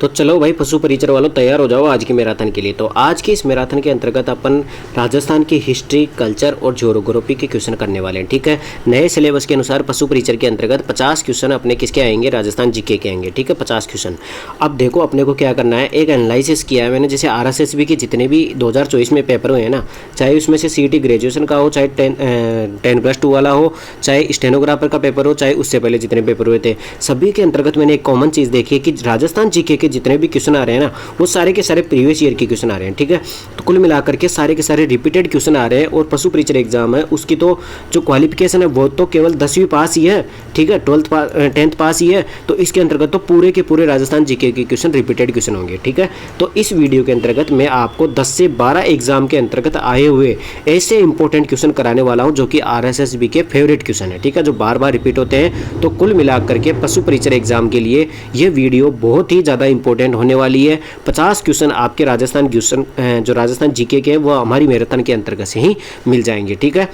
तो चलो भाई पशु परिचर वालों, तैयार हो जाओ आज की मैराथन के लिए। तो आज की इस मैराथन के अंतर्गत अपन राजस्थान की हिस्ट्री, कल्चर और ज्योग्राफी के क्वेश्चन करने वाले हैं। ठीक है, नए सिलेबस के अनुसार पशु परिचर के अंतर्गत 50 क्वेश्चन अपने किसके आएंगे, राजस्थान जीके के आएंगे। ठीक है, 50 क्वेश्चन। अब देखो अपने को क्या करना है, एक एनालिसिस किया है मैंने। जैसे RSSB के जितने भी 2024 में पेपर हुए हैं ना, चाहे उसमें से CET ग्रेजुएशन का हो, चाहे 10+2 वाला हो, चाहे स्टेनोग्राफर का पेपर हो, चाहे उससे पहले जितने पेपर हुए थे, सभी के अंतर्गत मैंने एक कॉमन चीज़ देखी है कि राजस्थान जीके के जितने भी क्वेश्चन आ रहे हैं ना, वो सारे के सारे प्रीवियस ईयर के क्वेश्चन आ रहे हैं। ठीक है, तो कुल मिलाकर के सारे रिपीटेड क्वेश्चन आ रहे हैं। और पशु परिचर एग्जाम है, उसकी तो जो क्वालिफिकेशन है वो तो केवल 10वीं पास ही है। ठीक है, 10th पास ही है। तो इसके अंतर्गत तो पूरे के पूरे राजस्थान जीके के क्वेश्चन रिपीटेड क्वेश्चन होंगे। ठीक है, तो इस वीडियो के अंतर्गत मैं आपको 10 से 12 एग्जाम के अंतर्गत आए हुए ऐसे इंपॉर्टेंट क्वेश्चन कराने वाला हूं जो कि RSSB के फेवरेट क्वेश्चन है। ठीक है, जो बार बार रिपीट होते हैं। तो कुल मिलाकर के पशु परिचर एग्जाम के लिए ये वीडियो बहुत ही ज़्यादा इंपॉर्टेंट होने वाली है। 50 क्वेश्चन आपके राजस्थान क्वेश्चन जो राजस्थान जीके के हैं वो हमारी मैराथन के अंतर्गत से ही मिल जाएंगे। ठीक है,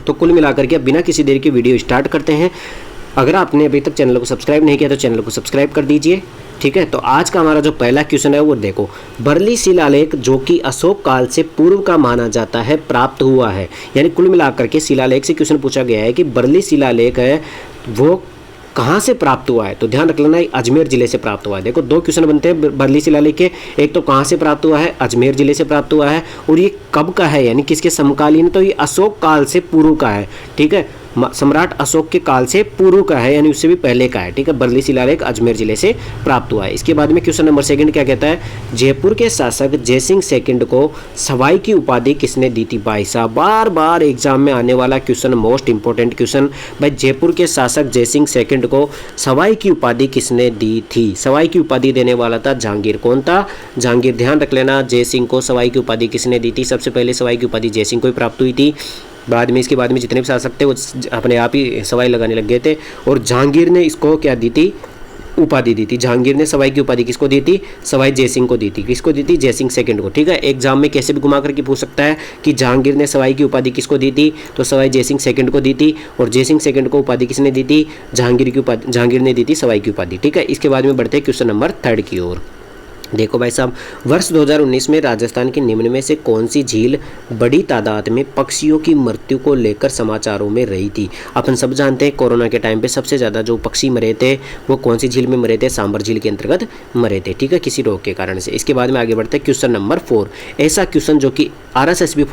तो कुल मिलाकर के बिना किसी देर के वीडियो स्टार्ट करते हैं। अगर आपने अभी तक चैनल को सब्सक्राइब नहीं किया तो चैनल को सब्सक्राइब कर दीजिए। ठीक है, तो आज का हमारा जो पहला क्वेश्चन है वो देखो, बरली शिलालेख जो कि अशोक काल से पूर्व का माना जाता है प्राप्त हुआ है। यानी कुल मिलाकर के शिलालेख से क्वेश्चन पूछा गया है कि बरली शिलालेख है वो कहाँ से प्राप्त हुआ है। तो ध्यान रख लेना, अजमेर जिले से प्राप्त हुआ है। देखो दो क्वेश्चन बनते हैं बरली शिलालेख के, एक तो कहाँ से प्राप्त हुआ है, अजमेर जिले से प्राप्त हुआ है, और ये कब का है यानी किसके समकालीन, तो ये अशोक काल से पूर्व का है। ठीक है, सम्राट अशोक के काल से पूर्व का है, यानी उससे भी पहले का है। ठीक है, बरली शिलालेख अजमेर जिले से प्राप्त हुआ है। इसके बाद में क्वेश्चन नंबर 2 क्या कहता है, जयपुर के शासक जयसिंह सेकंड को सवाई की उपाधि किसने दी थी। भाई साहब बार बार एग्जाम में आने वाला क्वेश्चन, मोस्ट इंपोर्टेंट क्वेश्चन। भाई जयपुर के शासक जयसिंह सेकंड को सवाई की उपाधि किसने दी थी। सवाई की उपाधि देने वाला था जहांगीर। कौन था, जहांगीर। ध्यान रख लेना, जयसिंह को सवाई की उपाधि किसने दी थी। सबसे पहले सवाई की उपाधि जयसिंह को ही प्राप्त हुई थी। बाद में इसके बाद में जितने भी शासक थे वो अपने आप ही सवाई लगाने लग गए थे, और जहांगीर ने इसको क्या दी थी, उपाधि दी थी। जहांगीर ने सवाई की उपाधि किसको दी थी, सवाई जयसिंह को दी थी। किसको दी थी, जयसिंह सेकंड को। ठीक है, एग्जाम में कैसे भी घुमा करके पूछ सकता है कि जहांगीर ने सवाई की उपाधि किसको दी थी, तो सवाई जयसिंह सेकंड को दी थी। और जयसिंह सेकंड को उपाधि किसने दी थी, जहांगीर ने दी थी सवाई की उपाधि। ठीक है, इसके बाद में बढ़ते हैं क्वेश्चन नंबर 3 की ओर। देखो भाई साहब, वर्ष 2019 में राजस्थान के निम्न में से कौन सी झील बड़ी तादाद में पक्षियों की मृत्यु को लेकर समाचारों में रही थी। अपन सब जानते हैं कोरोना के टाइम पे सबसे ज़्यादा जो पक्षी मरे थे वो कौन सी झील में मरे थे, सांबर झील के अंतर्गत मरे थे। ठीक है, किसी रोग के कारण से। इसके बाद में आगे बढ़ते हैं क्वेश्चन नंबर 4। ऐसा क्वेश्चन जो कि RSSB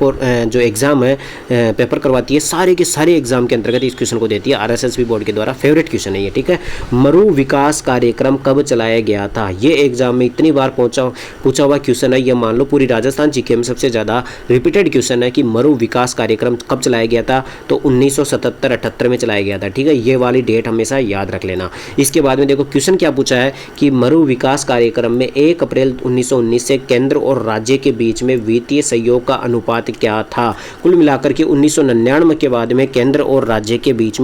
जो एग्जाम है पेपर करवाती है, सारे के सारे एग्जाम के अंतर्गत इस क्वेश्चन को देती है। RSSB बोर्ड के द्वारा फेवरेट क्वेश्चन है ये। ठीक है, मरु विकास कार्यक्रम कब चलाया गया था। ये एग्जाम में इतनी बार पूछा हुआ क्वेश्चन है। ये मान लो पूरी राजस्थान जीके में सबसे ज़्यादा रिपीटेड क्वेश्चन है कि मरु विकास कार्यक्रम कब चलाया गया था, तो 1977-78 में चलाया गया था। ठीक है, ये वाली डेट हमेशा याद रख लेना। इसके बाद में देखो क्वेश्चन क्या पूछा है कि मरु विकास कार्यक्रम में 1 अप्रैल 1919 से केंद्र और राज्य के बीच में वित्तीय सहयोग का अनुपात क्या था। कुल मिलाकर के 1999 के बाद में केंद्र और राज्य के बीच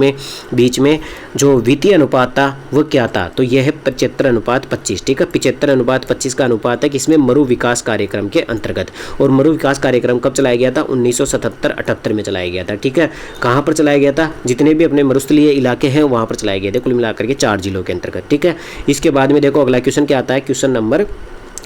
में जो वित्तीय अनुपात था वो क्या था, तो यह है 75:25। ठीक है, 75:25 का अनुपात है किसमें, मरु विकास कार्यक्रम के अंतर्गत। और मरु विकास कार्यक्रम कब चलाया गया था, 1977-78 में चलाया गया था। ठीक है, कहाँ पर चलाया गया था, जितने भी अपने मरुस्थलीय इलाके हैं वहाँ पर चलाए गए थे, कुल मिलाकर के 4 जिलों के अंतर्गत। ठीक है, इसके बाद में देखो अगला क्वेश्चन क्या आता है, क्वेश्चन नंबर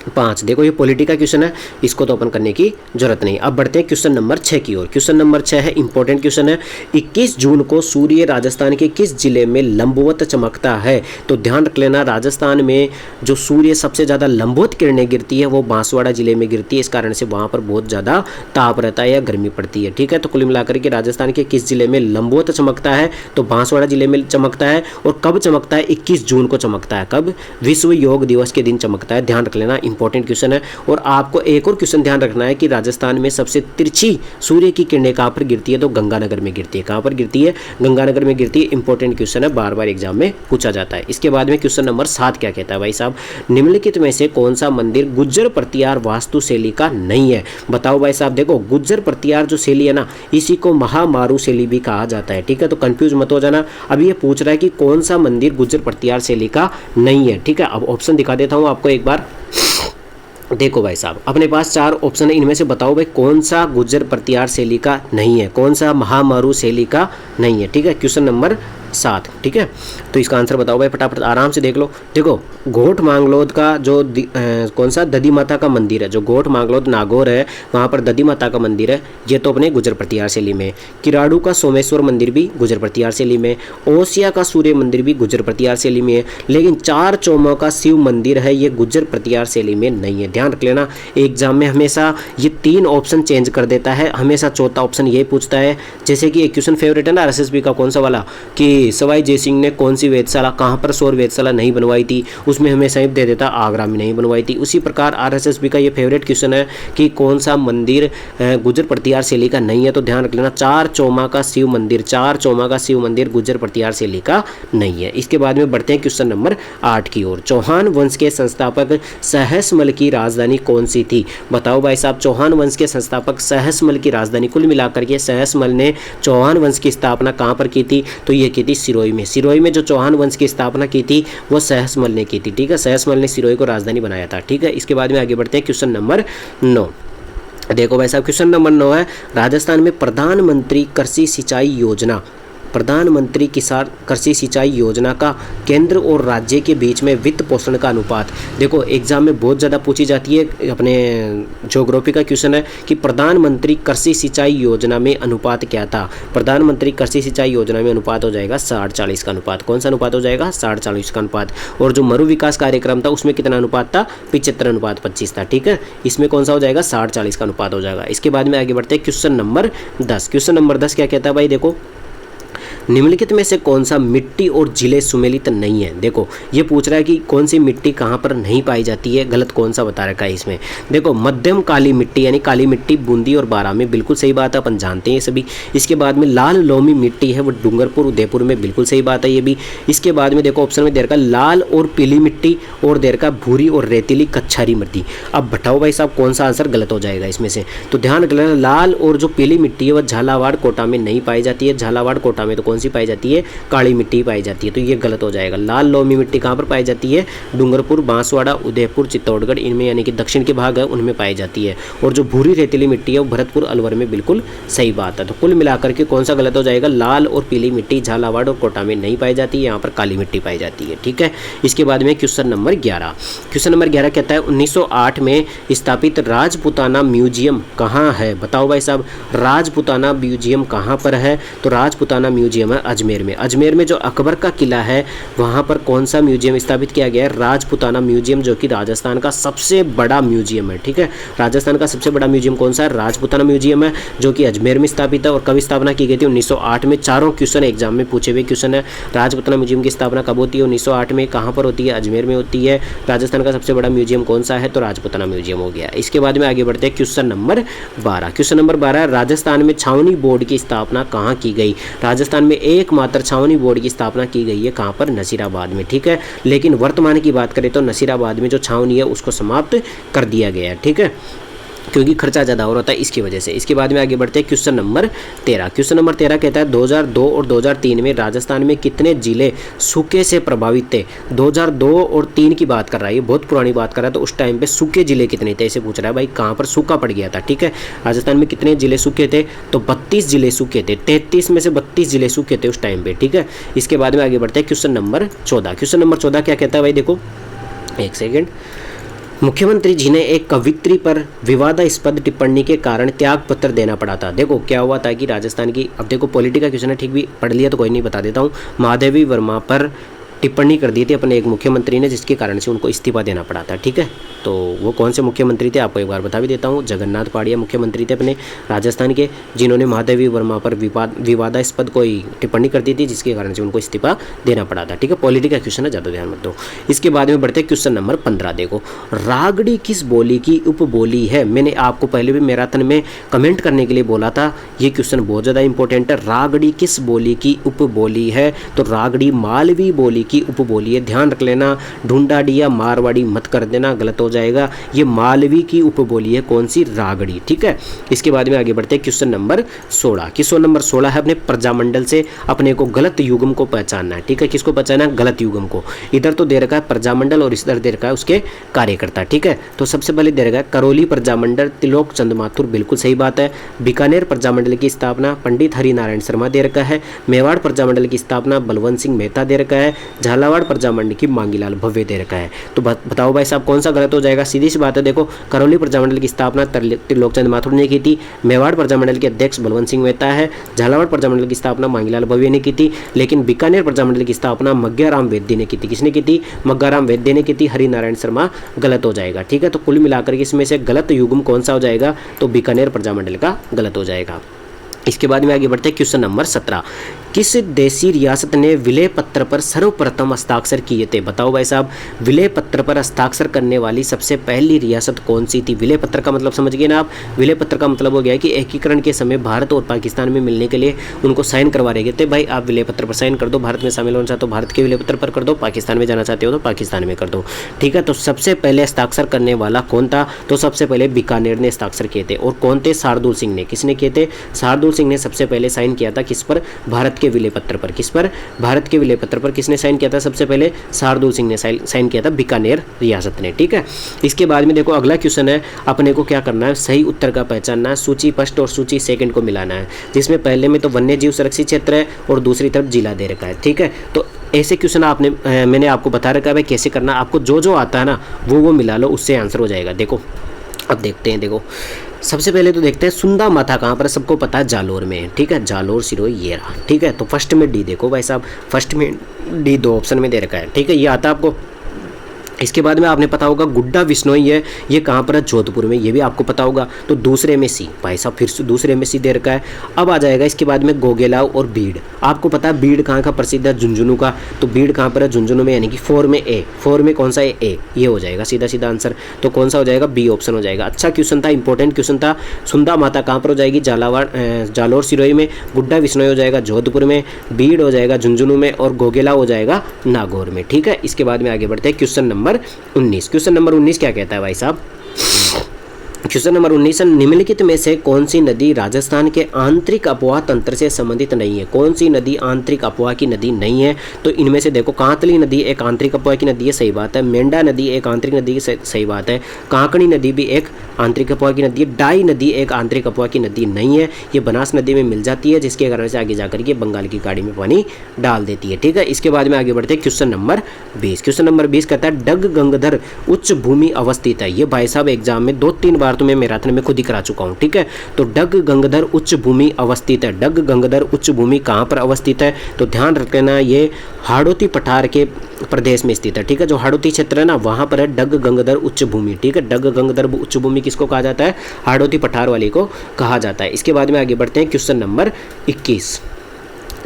5। देखो ये पॉलिटी का क्वेश्चन है, इसको तो अपन करने की जरूरत नहीं। अब बढ़ते हैं क्वेश्चन नंबर 6 की ओर। क्वेश्चन नंबर 6 है इंपॉर्टेंट क्वेश्चन है, 21 जून को सूर्य राजस्थान के किस जिले में लंबवत चमकता है। तो ध्यान रख लेना, राजस्थान में जो सूर्य सबसे ज़्यादा लंबवत किरणें गिरती है वो बांसवाड़ा जिले में गिरती है। इस कारण से वहाँ पर बहुत ज़्यादा ताप रहता है या गर्मी पड़ती है। ठीक है, तो कुल मिलाकर के राजस्थान के किस जिले में लंबवत चमकता है, तो बांसवाड़ा जिले में चमकता है। और कब चमकता है, 21 जून को चमकता है। कब, विश्व योग दिवस के दिन चमकता है। ध्यान रख लेना, इंपॉर्टेंट क्वेश्चन है। और आपको एक और क्वेश्चन ध्यान रखना है कि राजस्थान में सबसे तिरछी सूर्य की किरणें कहाँ पर गिरती है, तो गंगानगर में गिरती है। कहाँ पर गिरती है, गंगानगर में गिरती है। इंपॉर्टेंट क्वेश्चन है, बार बार एग्जाम में पूछा जाता है। इसके बाद में क्वेश्चन नंबर 7 क्या कहता है भाई साहब, निम्नलिखित में से कौन सा मंदिर गुज्जर प्रतिहार वास्तु शैली का नहीं है। बताओ भाई साहब, देखो गुज्जर प्रतिहार जो शैली है ना, इसी को महामारू शैली भी कहा जाता है। ठीक है, तो कंफ्यूज मत हो जाना। अभी ये पूछ रहा है कि कौन सा मंदिर गुज्जर प्रतिहार शैली का नहीं है। ठीक है, अब ऑप्शन दिखा देता हूँ आपको एक बार। देखो भाई साहब, अपने पास 4 ऑप्शन है, इनमें से बताओ भाई कौन सा गुज्जर प्रतिहार शैली का नहीं है, कौन सा महामारू शैली का नहीं है। ठीक है, क्वेश्चन नंबर 7। ठीक है, तो इसका आंसर बताओ भाई फटाफट, आराम से देख लो। देखो घोट मांगलोद का जो कौन सा दधी माता का मंदिर है, जो घोट मांगलोद नागौर है वहाँ पर दधी माता का मंदिर है, ये तो अपने गुजर प्रतिहार शैली में। किराड़ू का सोमेश्वर मंदिर भी गुजर प्रतिहार शैली में। ओसिया का सूर्य मंदिर भी गुजर प्रतिहार शैली में है। लेकिन चार चौमा का शिव मंदिर है, ये गुजर प्रतिहार शैली में नहीं है। ध्यान रख लेना, एग्जाम में हमेशा ये 3 ऑप्शन चेंज कर देता है, हमेशा चौथा ऑप्शन ये पूछता है। जैसे कि एक क्वेश्चन फेवरेट है ना आरएसएसबी का, कौन सा वाला, कि सवाई जयसिंह ने कौन सी वेधशाला, कहाँ पर सौर वेधशाला नहीं बनवाई थी, उसमें हमेशा ही दे देता आगरा में नहीं बनवाई थी। उसी प्रकार आरएसएसबी का ये फेवरेट क्वेश्चन है कि कौन सा मंदिर गुजर प्रतिहार शैली का नहीं है, तो ध्यान रख लेना चार चौमा का शिव मंदिर, चार चौमा का शिव मंदिर गुजर प्रतिहार शैली का नहीं है। इसके बाद में बढ़ते हैं क्वेश्चन नंबर 8 की ओर। चौहान वंश के संस्थापक सहसमल की राजधानी कौन सी थी? बताओ भाई साहब, चौहान वंश के संस्थापक सहसमल की राजधानी, कुल मिलाकर के सहसमल ने चौहान वंश की स्थापना कहाँ पर की थी? तो ये की थी सिरोही में। सिरोही में जो चौहान वंश की स्थापना की थी वो सहसमल ने की थी। ठीक है, सहसमल ने सिरोही को राजधानी बनाया था। ठीक है, इसके बाद में आगे बढ़ते हैं क्वेश्चन नंबर 9। देखो भाई साहब, क्वेश्चन नंबर 9 है, राजस्थान में प्रधानमंत्री कृषि सिंचाई योजना, प्रधानमंत्री किसान कृषि सिंचाई योजना का केंद्र और राज्य के बीच में वित्त पोषण का अनुपात। देखो एग्जाम में बहुत ज़्यादा पूछी जाती है, अपने ज्योग्राफी का क्वेश्चन है कि प्रधानमंत्री कृषि सिंचाई योजना में अनुपात क्या था? प्रधानमंत्री कृषि सिंचाई योजना में अनुपात हो जाएगा 60-40 का अनुपात। कौन सा अनुपात हो जाएगा? 60-40 का अनुपात। और जो मरु विकास कार्यक्रम था उसमें कितना अनुपात था? 75:25 था। ठीक है, इसमें कौन सा हो जाएगा? 60-40 का अनुपात हो जाएगा। इसके बाद में आगे बढ़ते हैं क्वेश्चन नंबर 10। क्वेश्चन नंबर 10 क्या कहता है भाई? देखो निम्नलिखित में से कौन सा मिट्टी और जिले सुमेलित नहीं है? देखो ये पूछ रहा है कि कौन सी मिट्टी कहाँ पर नहीं पाई जाती है, गलत कौन सा बता रखा है इसमें। देखो मध्यम काली मिट्टी, यानी काली मिट्टी बूंदी और बारा में, बिल्कुल सही बात है, अपन जानते हैं सभी। इसके बाद में लाल लोमी मिट्टी है, वो डूंगरपुर उदयपुर में, बिल्कुल सही बात है ये भी। इसके बाद में देखो ऑप्शन में दे रखा लाल और पीली मिट्टी और दे रखा भूरी और रेतीली कच्छारी मिट्टी। अब बताओ भाई साहब कौन सा आंसर गलत हो जाएगा इसमें से? तो ध्यान रख लेना, लाल और जो पीली मिट्टी है वह झालावाड़ कोटा में नहीं पाई जाती है। झालावाड़ कोटा में तो कौन सी पाई जाती है? काली मिट्टी पाई जाती है, तो ये गलत हो जाएगा। लाल लोमी मिट्टी कहाँ पर पाई जाती है? डूंगरपुर, बांसवाड़ा, उदयपुर, चित्तौड़गढ़, इनमें यानी कि दक्षिण के भाग है उनमें पाई जाती है। और जो भूरी रेतीली मिट्टी है वो भरतपुर, अलवर में, बिल्कुल सही बात है। तो कुल मिलाकर के कौन सा गलत हो जाएगा? लाल और पीली मिट्टी झालावाड़ और कोटा में नहीं पाई जाती है, यहाँ पर काली मिट्टी पाई जाती है। ठीक है, इसके बाद में क्वेश्चन नंबर 11। क्वेश्चन नंबर 11 कहता है 1908 में स्थापित राजपुताना म्यूजियम कहाँ है? बताओ भाई साहब, राजपुताना म्यूजियम कहाँ पर है? तो राजपुताना म्यूजियम है अजमेर में। अजमेर में जो अकबर का किला है वहाँ पर कौन सा म्यूजियम स्थापित किया गया है? राजपुताना म्यूजियम, जो कि राजस्थान का सबसे बड़ा म्यूजियम है। ठीक है, राजस्थान का सबसे बड़ा म्यूजियम कौन सा है? राजपुताना म्यूजियम है, जो कि अजमेर में स्थापित है। और कब स्थापना की गई थी? 1908 में। चारों क्वेश्चन एग्जाम में पूछे हुए क्वेश्चन है। राजपुताना म्यूजियम की स्थापना कब होती है? 1908 में। कहाँ पर होती है? अजमेर में होती है। राजस्थान का सबसे बड़ा म्यूजियम कौन सा है? तो राजपुताना म्यूजियम हो गया। इसके बाद में आगे बढ़ते हैं question number 12। Question number 12, Rajasthan में छावनी बोर्ड की स्थापना कहाँ की गई? राजस्थान में एकमात्र छावनी बोर्ड की स्थापना की गई है, कहाँ पर? नसीराबाद में। ठीक है, लेकिन वर्तमान की बात करें तो नसीराबाद में जो छावनी है उसको समाप्त कर दिया गया है। ठीक है, क्योंकि खर्चा ज़्यादा हो रहा था इसकी वजह से। इसके बाद में आगे बढ़ते हैं क्वेश्चन नंबर 13। क्वेश्चन नंबर 13 कहता है 2002 और 2003 में राजस्थान में कितने जिले सूखे से प्रभावित थे? 2002 और 3 की बात कर रहा है, ये बहुत पुरानी बात कर रहा है। तो उस टाइम पे सूखे जिले कितने थे इसे पूछ रहा है भाई, कहाँ पर सूखा पड़ गया था? ठीक है, राजस्थान में कितने जिले सूखे थे? तो 32 जिले सूखे थे। 33 में से 32 जिले सूखे थे उस टाइम पे। ठीक है, इसके बाद में आगे बढ़ते हैं क्वेश्चन नंबर 14। क्वेश्चन नंबर 14 क्या कहता है भाई? देखो एक सेकेंड। मुख्यमंत्री जी ने एक कवित्री पर विवादास्पद टिप्पणी के कारण त्याग पत्र देना पड़ा था। देखो क्या हुआ था कि राजस्थान की, अब देखो पॉलिटी का क्वेश्चन है, ठीक भी पढ़ लिया तो कोई नहीं, बता देता हूँ। महादेवी वर्मा पर टिप्पणी कर दी थी अपने एक मुख्यमंत्री ने, जिसके कारण से उनको इस्तीफा देना पड़ा था। ठीक है, तो वो कौन से मुख्यमंत्री थे आपको एक बार बता भी देता हूँ। जगन्नाथ पाड़िया मुख्यमंत्री थे अपने राजस्थान के, जिन्होंने महादेवी वर्मा पर विवादास्पद कोई टिप्पणी कर दी थी, जिसके कारण से उनको इस्तीफा देना पड़ा था। ठीक है, पॉलिटी का क्वेश्चन है, ज़्यादा ध्यान मत दो। इसके बाद में बढ़ते क्वेश्चन नंबर 15। देखो रागड़ी किस बोली की उपबोली है? मैंने आपको पहले भी मैराथन में कमेंट करने के लिए बोला था, ये क्वेश्चन बहुत ज़्यादा इंपॉर्टेंट है। रागड़ी किस बोली की उपबोली है? तो रागड़ी मालवी बोली की उपबोली है, ध्यान रख लेना। ढूंढाड़ी या मारवाड़ी मत कर देना, गलत हो जाएगा। ये मालवी की उपबोली है, कौन सी? रागड़ी। ठीक है, इसके बाद में आगे बढ़ते हैं क्वेश्चन नंबर 16। क्वेश्चन नंबर 16 है अपने प्रजामंडल से अपने को गलत युग्म को पहचानना है। ठीक है, किसको पहचानना है? गलत युग्म को। इधर तो दे रखा है प्रजामंडल और इधर दे रखा है उसके कार्यकर्ता। ठीक है, तो सबसे पहले दे रखा है करौली प्रजामंडल त्रिलोक चंद माथुर, बिल्कुल सही बात है। बीकानेर प्रजामंडल की स्थापना पंडित हरिनारायण शर्मा दे रखा है। मेवाड़ प्रजामंडल की स्थापना बलवंत सिंह मेहता दे रखा है। झालावाड़ प्रजामंडल की मांगीलाल भव्य दे रखा है। तो बताओ भाई साहब कौन सा गलत हो जाएगा? सीधी सी बात है, देखो करौली प्रजामंडल की स्थापना त्रिलोक चंद माथुर ने की थी। मेवाड़ प्रजामंडल के अध्यक्ष बलवंत सिंह मेहता है। झालावाड़ प्रजामंडल की स्थापना मांगीलाल भव्य ने की थी। लेकिन बीकानेर प्रजामंडल की स्थापना मग्गाराम वैद्य ने की थी। किसने की थी? मग्गाराम वैद्य ने की थी। हरिनारायण शर्मा गलत हो जाएगा। ठीक है, तो कुल मिलाकर के इसमें से गलत युग्म कौन सा हो जाएगा? तो बीकानेर प्रजामंडल का गलत हो जाएगा। इसके बाद में आगे बढ़ते हैं क्वेश्चन नंबर 17। किस देशी रियासत ने विलय पत्र पर सर्वप्रथम हस्ताक्षर किए थे? बताओ भाई साहब, विलय पत्र पर हस्ताक्षर करने वाली सबसे पहली रियासत कौन सी थी? विलय पत्र का मतलब समझ गए ना आप? विलय पत्र का मतलब हो गया कि एकीकरण के समय भारत और पाकिस्तान में मिलने के लिए उनको साइन करवा रहे थे। भाई आप विलय पत्र पर साइन कर दो, भारत में शामिल होना चाहते हो भारत के विलय पत्र पर कर दो, पाकिस्तान में जाना चाहते हो तो पाकिस्तान में कर दो। ठीक है, तो सबसे पहले हस्ताक्षर करने वाला कौन था? तो सबसे पहले बीकानेर ने हस्ताक्षर किए थे। और कौन थे? शार्दुल सिंह ने। किसने किए थे? शार्दुल सिंह ने सबसे पहले साइन किया था। किस पर? भारत के विलय पत्र पर। किस पर? भारत के विलय पत्र पर किसने साइन किया था? सबसे पहले शार्दुल सिंह ने साइन किया था, बीकानेर रियासत ने। ठीक है, इसके बाद में देखो अगला क्वेश्चन है, अपने को क्या करना है? सही उत्तर का पहचानना है। सूची फर्स्ट और सूची सेकंड को मिलाना है, जिसमें पहले में तो वन्य जीव संरक्षित क्षेत्र है और दूसरी तरफ जिला दे रखा है। ठीक है, तो ऐसे क्वेश्चन मैंने आपको बता रखा है भाई कैसे करना। आपको जो जो आता है ना वो मिला लो, उससे आंसर हो जाएगा। देखो अब देखते हैं। देखो सबसे पहले तो देखते हैं सुंदा माथा कहाँ पर है? सबको पता है जालोर में है। ठीक है, जालोर सिरोही ये रहा। ठीक है, तो फर्स्ट में डी देखो भाई साहब, फर्स्ट में डी 2 ऑप्शन में दे रखा है। ठीक है, ये आता है आपको। इसके बाद में आपने पता होगा गुड्डा विश्नोई है, ये कहाँ पर है? जोधपुर में, ये भी आपको पता होगा। तो दूसरे में सी, भाई साहब फिर दूसरे में सी दे रखा है। अब आ जाएगा इसके बाद में गोगेलाव और बीड़। आपको पता है बीड़ कहाँ का प्रसिद्ध है? झुंझुनू का। तो बीड़ कहाँ पर है? झुंझुनू में, यानी कि 4 में ए। 4 में कौन सा है? ए। ये हो जाएगा सीधा सीधा आंसर। तो कौन सा हो जाएगा? बी ऑप्शन हो जाएगा। अच्छा क्वेश्चन था, इंपॉर्टेंट क्वेश्चन था। सुंदा माता कहाँ पर हो जाएगी? जालोर सिरोही में। गुड्डा विश्नोई हो जाएगा जोधपुर में। बीड़ हो जाएगा झुंझुनू में और गोगेलाव हो जाएगा नागौर में। ठीक है, इसके बाद में आगे बढ़ते हैं क्वेश्चन नंबर 19। क्वेश्चन नंबर 19 क्या कहता है भाई साहब? क्वेश्चन नंबर 19, निम्नलिखित में से कौन सी नदी राजस्थान के आंतरिक अपवाह तंत्र से संबंधित नहीं है? कौन सी नदी आंतरिक अपवाह की नदी नहीं है? तो इनमें से देखो कांतली नदी एक आंतरिक अपवाह की नदी है, सही बात है। मेंढा नदी एक आंतरिक नदी है, सही बात है। कांकणी नदी भी एक आंतरिक अपवाह की नदी है। डाई नदी एक आंतरिक अपवाह की नदी नहीं है, ये बनास नदी में मिल जाती है, जिसके कारण से आगे जाकर के बंगाल की खाड़ी में पानी डाल देती है। ठीक है, इसके बाद में आगे बढ़ते हैं क्वेश्चन नंबर 20। क्वेश्चन नंबर 20 कहता है डग गंगधर उच्च भूमि अवस्थित है। ये भाई साहब एग्जाम में 2-3 बार तुम्हें मैराथन में खुद ही करा चुका हूँ। ठीक है, तो डग गंगधर उच्च भूमि अवस्थित है। डग गंगधर उच्च भूमि कहाँ पर अवस्थित है? तो ध्यान रखना, ये हाड़ौती पठार के प्रदेश में स्थित है। ठीक है, जो हाड़ौती क्षेत्र है ना वहाँ पर है डग गंगधर उच्च भूमि। ठीक है, डग गंगधर उच्च भूमि किसको कहा जाता है? हाड़ौती पठार वाली को कहा जाता है। इसके बाद में आगे बढ़ते हैं क्वेश्चन नंबर 21।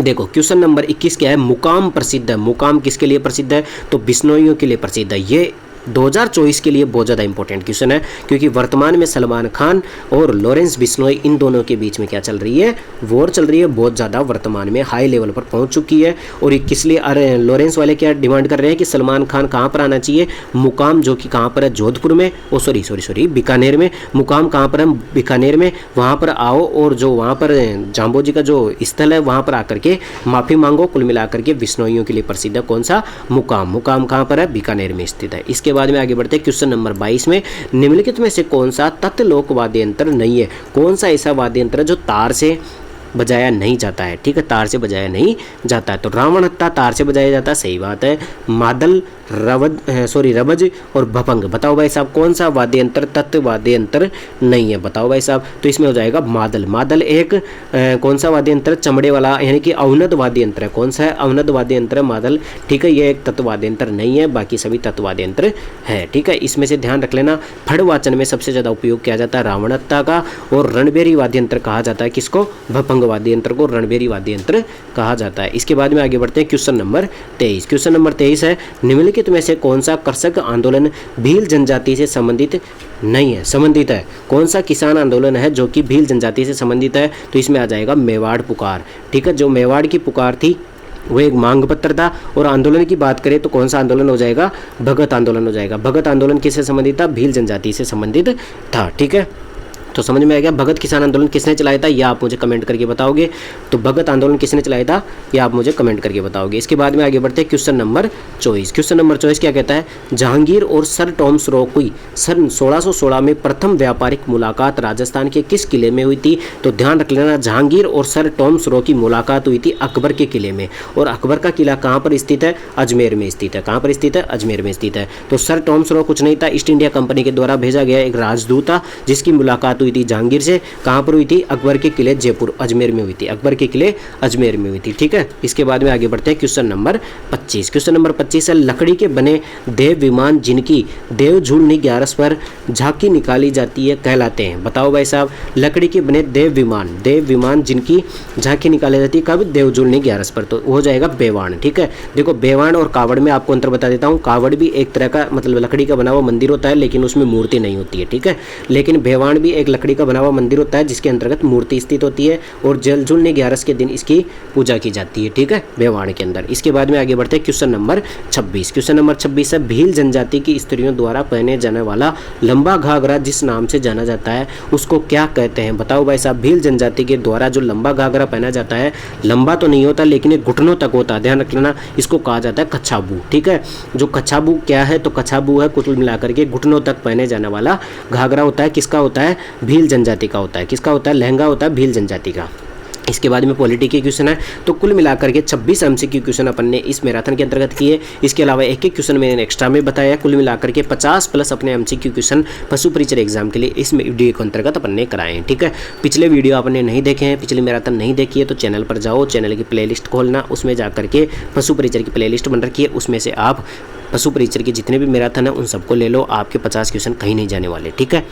देखो क्वेश्चन नंबर 21 क्या है? मुकाम प्रसिद्ध है। मुकाम किसके लिए प्रसिद्ध है? तो बिश्नोइयों के लिए प्रसिद्ध है। ये 2024 के लिए बहुत ज़्यादा इंपॉर्टेंट क्वेश्चन है, क्योंकि वर्तमान में सलमान खान और लॉरेंस बिश्नोई इन दोनों के बीच में क्या चल रही है? वॉर चल रही है, बहुत ज़्यादा वर्तमान में हाई लेवल पर पहुंच चुकी है। और ये किस लिए? अरे लॉरेंस वाले क्या डिमांड कर रहे हैं कि सलमान खान कहाँ पर आना चाहिए? मुकाम, जो कि कहाँ पर है? जोधपुर में। ओ सॉरी बीकानेर में। मुकाम कहाँ पर है? बीकानेर में। वहाँ पर आओ और जो वहाँ पर जाम्बो जी का जो स्थल है वहाँ पर आकर के माफ़ी मांगो। कुल मिलाकर के बिश्नोइयों के लिए प्रसिद्ध है कौन सा? मुकाम। मुकाम कहाँ पर है? बीकानेर में स्थित है। इसके बाद में आगे बढ़ते हैं क्वेश्चन नंबर 22 में, निम्नलिखित में से कौन सा तत्लोक वाद्य यंत्र नहीं है? कौन सा ऐसा वाद्य यंत्र है जो तार से बजाया नहीं जाता है? ठीक है, तार से बजाया नहीं जाता है। तो रावण हत्था तार से बजाया जाता है, सही बात है। मादल, रवज और भपंग। बताओ भाई साहब कौन सा वाद्य यंत्र तत्व वाद्य यंत्र नहीं है? बताओ भाई साहब। तो इसमें हो जाएगा मादल। मादल एक कौन सा वाद्य यंत्र? चमड़े वाला, यानी कि अवनद वाद्य यंत्र है। कौन सा है? अवनद वाद्य यंत्र है मादल। ठीक है, ये एक तत्व वाद्य यंत्र नहीं है, बाकी सभी तत्व वाद्य यंत्र है। ठीक है, इसमें से ध्यान रख लेना, फड़वाचन में सबसे ज़्यादा उपयोग किया जाता है रावण हत्था का, और रणबेरी वाद्य यंत्र कहा जाता है किसको? भपंग वाद्य यंत्र को रणबेरी वाद्य यंत्र कहा जाता है। इसके बाद में आगे बढ़ते हैं क्वेश्चन नंबर 23। क्वेश्चन नंबर 23 है, निम्नलिखित में से कौन सा कृषक आंदोलन भील जनजाति से संबंधित नहीं है? संबंधित है। कौन सा किसान आंदोलन है जो कि भील जनजाति से संबंधित है? तो इसमें आ जाएगा मेवाड़ पुकार। ठीक है, जो मेवाड़ की पुकार थी वो एक मांग पत्र था। और आंदोलन की बात करें तो कौन सा आंदोलन हो जाएगा, भगत आंदोलन हो जाएगा। भगत आंदोलन किससे संबंधित था, भील जनजाति से संबंधित था। ठीक है, तो समझ में आ गया। भगत किसान आंदोलन किसने चलाया था, यह आप मुझे कमेंट करके बताओगे। तो भगत आंदोलन किसने चलाया था, यह आप मुझे कमेंट करके बताओगे। इसके बाद में आगे बढ़ते हैं क्वेश्चन नंबर 24। क्वेश्चन नंबर 24 क्या कहता है, जहांगीर और सर टॉमस रॉ की सन 1616 में प्रथम व्यापारिक मुलाकात राजस्थान के किस किले में हुई थी। तो ध्यान रख लेना, जहांगीर और सर टॉमस रॉ की मुलाकात हुई थी अकबर के किले में। और अकबर का किला कहाँ पर स्थित है, अजमेर में स्थित है। कहाँ पर स्थित है, अजमेर में स्थित है। तो सर टॉमस रॉ कुछ नहीं था, ईस्ट इंडिया कंपनी के द्वारा भेजा गया एक राजदूत था, जिसकी मुलाकात हुई थी जहांगीर से। कहाँ पर हुई थी, अकबर के किले जयपुर अजमेर में हुई थी। अकबर के किले अजमेर में हुई थी। ठीक है, इसके बाद में आगे बढ़ते हैं क्वेश्चन नंबर 25। क्वेश्चन नंबर 25 है, लकड़ी के बने देव विमान जिनकी देव झूलनी 11 पर झांकी निकाली जाती है कहलाते हैं। बताओ भाई साहब, लकड़ी के बने देव विमान जिनकी झांकी निकाली जाती है कब, देव झूलनी 11 पर। तो हो जाएगा बेवाण। ठीक है, देखो बेवाण और कावड़ में आपको अंतर बता देता हूँ। कावड़ भी एक तरह का मतलब लकड़ी का बना हुआ मंदिर होता है, लेकिन उसमें मूर्ति नहीं होती है। ठीक है, लेकिन बेवाण भी एक लकड़ी का बना हुआ मंदिर होता है, जिसके अंतर्गत मूर्ति स्थित होती है और जल झूलने 11 के दिन इसकी पूजा की जाती है। ठीक है, बेवाण के अंदर। इसके बाद में आगे बढ़ते हैं क्वेश्चन नंबर 26। क्वेश्चन नंबर 26 है, भील जनजाति की स्त्रियों द्वारा पहने जाने वाला लंबा घाघरा जिस नाम से जाना जाता है उसको क्या कहते हैं। बताओ भाई साहब, भील जनजाति के द्वारा जो लंबा घाघरा पहना जाता है, लंबा तो नहीं होता लेकिन ये घुटनों तक होता है, ध्यान रख लेना। इसको कहा जाता है कच्छाबू। ठीक है, जो कच्छाबू क्या है, तो कच्छाबू है कुल मिलाकर के घुटनों तक पहने जाने वाला घाघरा होता है। किसका होता है, भील जनजाति का होता है। किसका होता है, लहंगा होता है भील जनजाति का। इसके बाद में पॉलिटी के क्वेश्चन है। तो कुल मिलाकर के 26 एमसीक्यू क्वेश्चन अपन ने इस मैराथन के अंतर्गत किए। इसके अलावा एक क्वेश्चन मैंने एक्स्ट्रा में बताया। कुल मिलाकर के 50 प्लस अपने एमसीक्यू क्वेश्चन पशु परिचर एग्जाम के लिए इस वीडियो के अंतर्गत अपन ने कराए हैं। ठीक है, पिछले वीडियो आपने नहीं देखे हैं, पिछले मैराथन नहीं देखी है, तो चैनल पर जाओ, चैनल की प्लेलिस्ट खोलना, उसमें जाकर के पशु परिचर की प्लेलिस्ट बन रखी है, उसमें से आप पशु परिचर के जितने भी मैराथन है उन सबको ले लो। आपके 50 क्वेश्चन कहीं नहीं जाने वाले। ठीक है,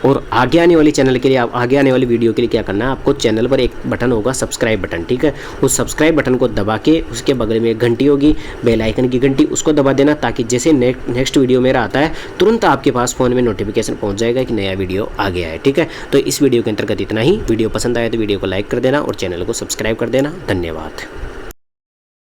और आगे आने वाली चैनल के लिए, आप आगे आने वाली वीडियो के लिए क्या करना है, आपको चैनल पर एक बटन होगा सब्सक्राइब बटन। ठीक है, उस सब्सक्राइब बटन को दबा के उसके बगल में एक घंटी होगी, बेल आइकन की घंटी, उसको दबा देना, ताकि जैसे नेक्स्ट वीडियो मेरा आता है तुरंत आपके पास फ़ोन में नोटिफिकेशन पहुंच जाएगा कि नया वीडियो आ गया है। ठीक है, तो इस वीडियो के अंतर्गत इतना ही। वीडियो पसंद आए तो वीडियो को लाइक कर देना और चैनल को सब्सक्राइब कर देना। धन्यवाद।